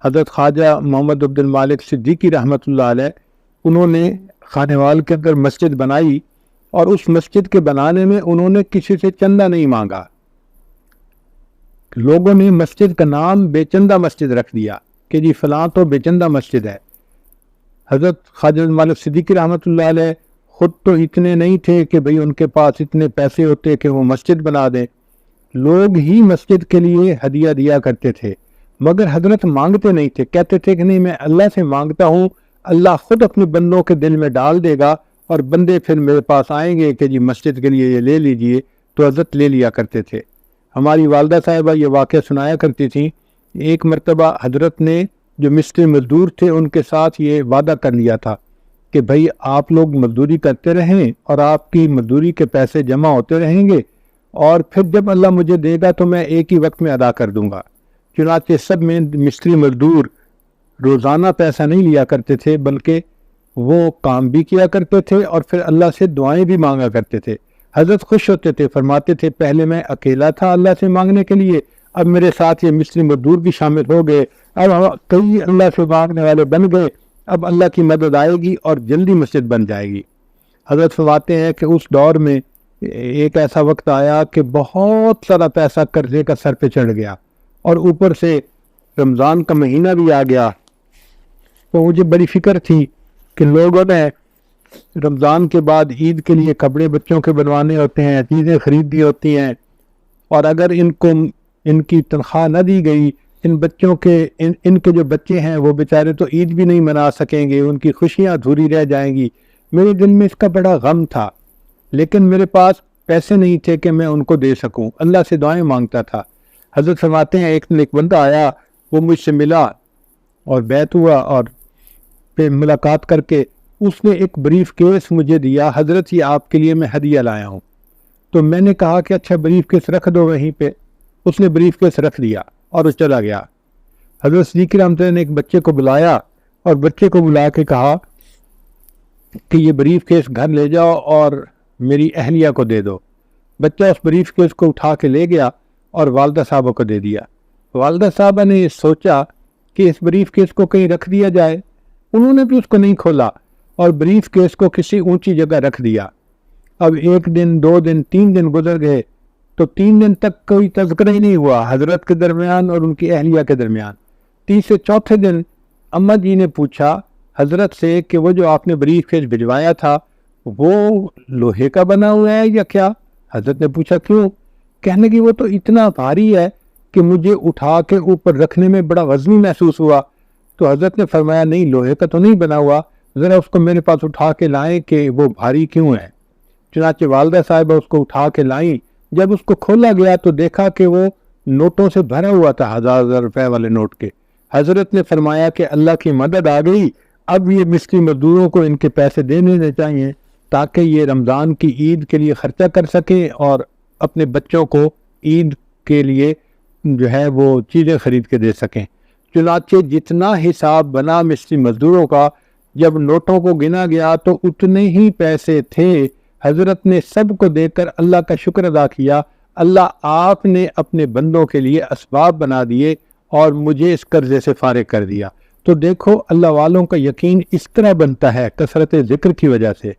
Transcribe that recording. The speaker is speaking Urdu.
حضرت خواجہ محمد عبد المالک صدیقی رحمۃ اللہ علیہ، انہوں نے خانیوال کے اندر مسجد بنائی، اور اس مسجد کے بنانے میں انہوں نے کسی سے چندہ نہیں مانگا۔ لوگوں نے مسجد کا نام بے چندہ مسجد رکھ دیا کہ جی فلاں تو بے چندہ مسجد ہے۔ حضرت خواجہ مالک صدیقی رحمۃ اللہ علیہ خود تو اتنے نہیں تھے کہ بھئی ان کے پاس اتنے پیسے ہوتے کہ وہ مسجد بنا دیں، لوگ ہی مسجد کے لیے ہدیہ دیا کرتے تھے، مگر حضرت مانگتے نہیں تھے، کہتے تھے کہ نہیں میں اللہ سے مانگتا ہوں، اللہ خود اپنے بندوں کے دل میں ڈال دے گا اور بندے پھر میرے پاس آئیں گے کہ جی مسجد کے لیے یہ لے لیجئے، تو حضرت لے لیا کرتے تھے۔ ہماری والدہ صاحبہ یہ واقعہ سنایا کرتی تھیں، ایک مرتبہ حضرت نے جو مستری مزدور تھے ان کے ساتھ یہ وعدہ کر لیا تھا کہ بھئی آپ لوگ مزدوری کرتے رہیں اور آپ کی مزدوری کے پیسے جمع ہوتے رہیں گے، اور پھر جب اللہ مجھے دے گا تو میں ایک ہی وقت میں ادا کر دوں گا۔ چنانچہ سب میں مستری مزدور روزانہ پیسہ نہیں لیا کرتے تھے، بلکہ وہ کام بھی کیا کرتے تھے اور پھر اللہ سے دعائیں بھی مانگا کرتے تھے۔ حضرت خوش ہوتے تھے، فرماتے تھے پہلے میں اکیلا تھا اللہ سے مانگنے کے لیے، اب میرے ساتھ یہ مستری مزدور بھی شامل ہو گئے، اب کئی اللہ سے مانگنے والے بن گئے، اب اللہ کی مدد آئے گی اور جلدی مسجد بن جائے گی۔ حضرت فرماتے ہیں کہ اس دور میں ایک ایسا وقت آیا کہ بہت سارا پیسہ قرضے کا سر پہ چڑھ گیا، اور اوپر سے رمضان کا مہینہ بھی آ گیا، تو مجھے بڑی فکر تھی کہ لوگوں نے رمضان کے بعد عید کے لیے کپڑے بچوں کے بنوانے ہوتے ہیں، چیزیں خریدنی ہوتی ہیں، اور اگر ان کی تنخواہ نہ دی گئی، ان بچوں کے ان کے جو بچے ہیں وہ بیچارے تو عید بھی نہیں منا سکیں گے، ان کی خوشیاں ادھوری رہ جائیں گی۔ میرے دل میں اس کا بڑا غم تھا، لیکن میرے پاس پیسے نہیں تھے کہ میں ان کو دے سکوں، اللہ سے دعائیں مانگتا تھا۔ حضرت فرماتے ہیں ایک دن ایک بندہ آیا، وہ مجھ سے ملا اور بیعت ہوا، اور پھر ملاقات کر کے اس نے ایک بریف کیس مجھے دیا، حضرت یہ آپ کے لیے میں ہدیہ لایا ہوں۔ تو میں نے کہا کہ اچھا بریف کیس رکھ دو وہیں پہ۔ اس نے بریف کیس رکھ دیا اور وہ چلا گیا۔ حضرت صدیقی رحمۃ اللہ نے ایک بچے کو بلایا اور بچے کو بلا کے کہا کہ یہ بریف کیس گھر لے جاؤ اور میری اہلیہ کو دے دو۔ بچہ اس بریف کیس کو اٹھا کے لے گیا اور والدہ صاحبہ کو دے دیا۔ والدہ صاحبہ نے یہ سوچا کہ اس بریف کیس کو کہیں رکھ دیا جائے، انہوں نے بھی اس کو نہیں کھولا اور بریف کیس کو کسی اونچی جگہ رکھ دیا۔ اب ایک دن، 2 دن، 3 دن گزر گئے، تو 3 دن تک کوئی تذکرہ ہی نہیں ہوا حضرت کے درمیان اور ان کی اہلیہ کے درمیان۔ تیسرے چوتھے دن اماں جی نے پوچھا حضرت سے کہ وہ جو آپ نے بریف کیس بھجوایا تھا وہ لوہے کا بنا ہوا ہے یا کیا؟ حضرت نے پوچھا کیوں؟ کہنے کی وہ تو اتنا بھاری ہے کہ مجھے اٹھا کے اوپر رکھنے میں بڑا وزنی محسوس ہوا۔ تو حضرت نے فرمایا نہیں، لوہے کا تو نہیں بنا ہوا، ذرا اس کو میرے پاس اٹھا کے لائیں کہ وہ بھاری کیوں ہے۔ چنانچہ والدہ صاحبہ اس کو اٹھا کے لائیں، جب اس کو کھولا گیا تو دیکھا کہ وہ نوٹوں سے بھرا ہوا تھا، 1000 روپے والے نوٹ کے۔ حضرت نے فرمایا کہ اللہ کی مدد آ گئی، اب یہ مستری مزدوروں کو ان کے پیسے دینے چاہیے تاکہ یہ رمضان کی عید کے لیے خرچہ کر سکیں اور اپنے بچوں کو عید کے لیے جو ہے وہ چیزیں خرید کے دے سکیں۔ چنانچہ جتنا حساب بنا مستری مزدوروں کا، جب نوٹوں کو گنا گیا تو اتنے ہی پیسے تھے۔ حضرت نے سب کو دے کر اللہ کا شکر ادا کیا، اللہ آپ نے اپنے بندوں کے لیے اسباب بنا دیے اور مجھے اس قرضے سے فارغ کر دیا۔ تو دیکھو اللہ والوں کا یقین اس طرح بنتا ہے کثرت ذکر کی وجہ سے۔